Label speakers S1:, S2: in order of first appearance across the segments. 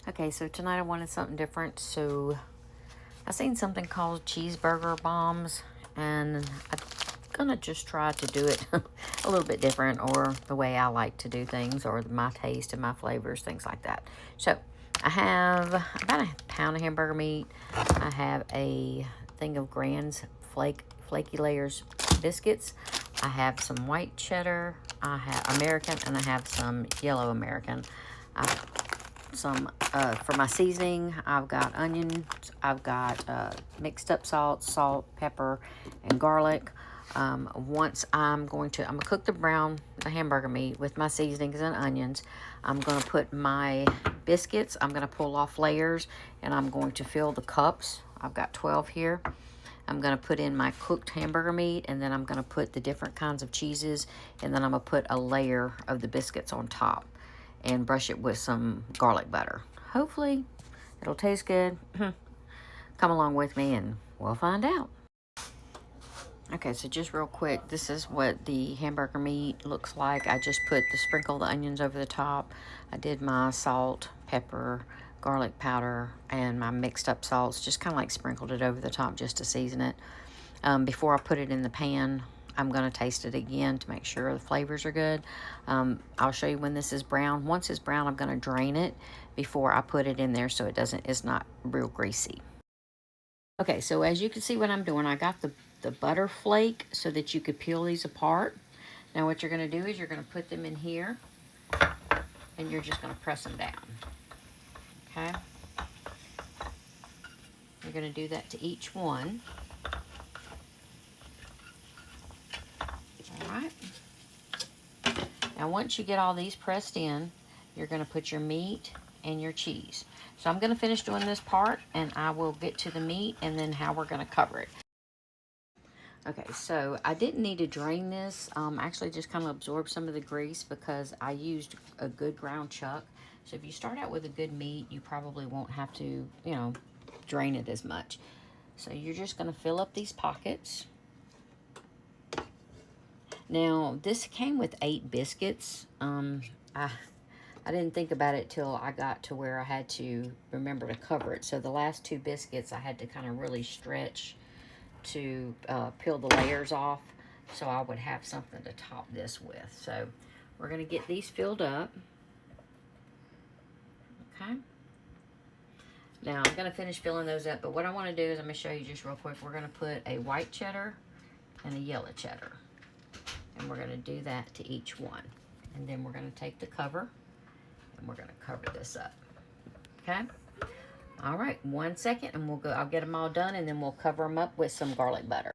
S1: Okay, so tonight I wanted something different, so I seen something called cheeseburger bombs, and I'm gonna just try to do it a little bit different, or the way I like to do things, or my taste and my flavors, things like that. So I have about a pound of hamburger meat. I have a thing of Grand's flaky layers biscuits. I have some white cheddar. I have American, and I have some yellow American. Some for my seasoning, I've got onions, I've got mixed up salt, pepper, and garlic. Once I'm gonna cook the hamburger meat with my seasonings and onions. I'm gonna put my biscuits, I'm gonna pull off layers, and I'm going to fill the cups. I've got 12 here. I'm gonna put in my cooked hamburger meat, and then I'm gonna put the different kinds of cheeses, and then I'm gonna put a layer of the biscuits on top and brush it with some garlic butter. Hopefully, it'll taste good. Come along with me and we'll find out. Okay, so just real quick, this is what the hamburger meat looks like. I just sprinkled the onions over the top. I did my salt, pepper, garlic powder, and my mixed up salts, just kind of like sprinkled it over the top just to season it. Before I put it in the pan, I'm going to taste it again to make sure the flavors are good. I'll show you when this is brown. Once it's brown, I'm going to drain it before I put it in there so it's not real greasy. Okay, so as you can see what I'm doing, I got the butter flake so that you could peel these apart. Now what you're going to do is you're going to put them in here, and you're just going to press them down. Okay? You're going to do that to each one. Alright. Now once you get all these pressed in, you're going to put your meat and your cheese. So I'm going to finish doing this part, and I will get to the meat and then how we're going to cover it. Okay, so I didn't need to drain this. Actually just kind of absorb some of the grease because I used a good ground chuck. So if you start out with a good meat, you probably won't have to, drain it as much. So you're just going to fill up these pockets. Now, this came with 8 biscuits. I didn't think about it till I got to where I had to remember to cover it. So the last 2 biscuits, I had to kind of really stretch to peel the layers off so I would have something to top this with. So we're going to get these filled up. Okay. Now, I'm going to finish filling those up, but what I want to do is I'm going to show you just real quick. We're going to put a white cheddar and a yellow cheddar. And we're going to do that to each one. And then we're going to take the cover, and we're going to cover this up. Okay? All right, 1 second, and I'll get them all done, and then we'll cover them up with some garlic butter.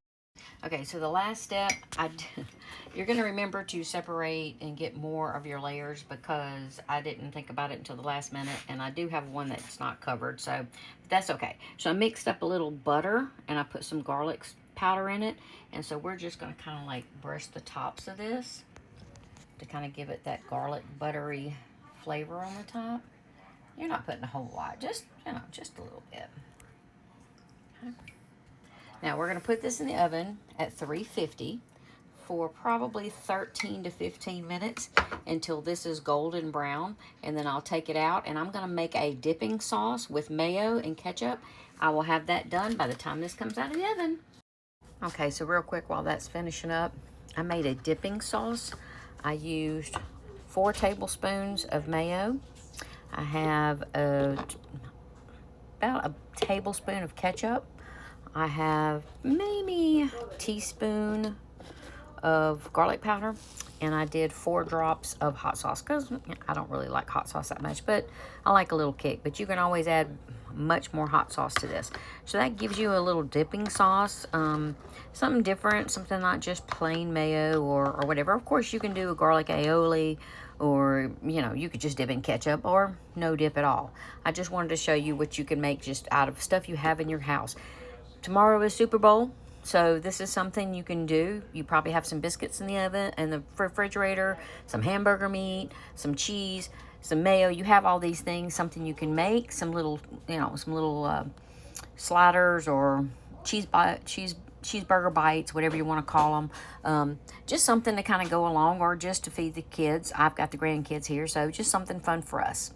S1: Okay, so the last step, you're going to remember to separate and get more of your layers because I didn't think about it until the last minute, and I do have one that's not covered, so that's okay. So I mixed up a little butter, and I put some garlic powder in it, and so we're just going to kind of like brush the tops of this to kind of give it that garlic buttery flavor on the top. You're not putting a whole lot, just a little bit. Okay. Now we're going to put this in the oven at 350 for probably 13 to 15 minutes until this is golden brown, and then I'll take it out, and I'm going to make a dipping sauce with mayo and ketchup. I will have that done by the time this comes out of the oven. Okay, so real quick while that's finishing up, I made a dipping sauce. I used 4 tablespoons of mayo. I have about a tablespoon of ketchup. I have maybe a teaspoon of garlic powder, and I did 4 drops of hot sauce because I don't really like hot sauce that much, but I like a little kick. But you can always add much more hot sauce to this. So that gives you a little dipping sauce, something different, something not just plain mayo or whatever. Of course, you can do a garlic aioli, or you could just dip in ketchup or no dip at all. I just wanted to show you what you can make just out of stuff you have in your house. Tomorrow is Super Bowl, so this is something you can do. You probably have some biscuits in the oven, in the refrigerator, some hamburger meat, some cheese, some mayo. You have all these things, something you can make, some little sliders or cheeseburger bites, whatever you want to call them. Just something to kind of go along, or just to feed the kids. I've got the grandkids here, so just something fun for us.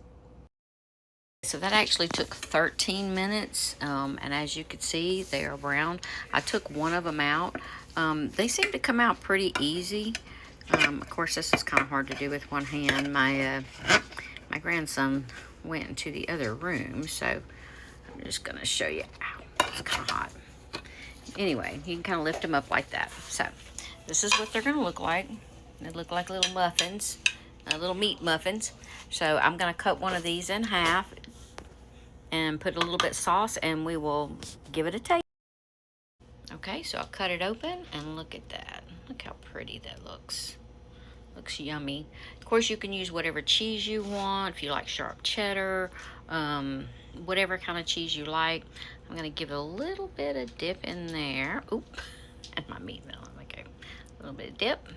S1: So that actually took 13 minutes, and as you can see, they are brown. I took one of them out. They seem to come out pretty easy. Of course, this is kind of hard to do with one hand. My grandson went into the other room, so I'm just going to show you. Ow, it's kind of hot. Anyway, you can kind of lift them up like that. So this is what they're going to look like. They look like little muffins, little meat muffins. So I'm going to cut one of these in half and put a little bit of sauce, and we will give it a taste. Okay, so I'll cut it open, and look at that. Look how pretty that looks. Looks yummy. Of course, you can use whatever cheese you want. If you like sharp cheddar, whatever kind of cheese you like. I'm going to give it a little bit of dip in there. Oop, and my meat melon. Okay, a little bit of dip.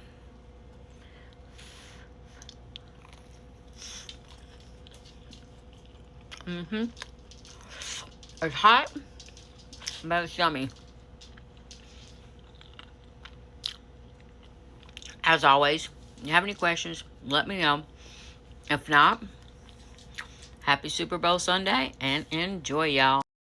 S1: It's hot, but it's yummy. As always, if you have any questions, let me know. If not, happy Super Bowl Sunday and enjoy, y'all.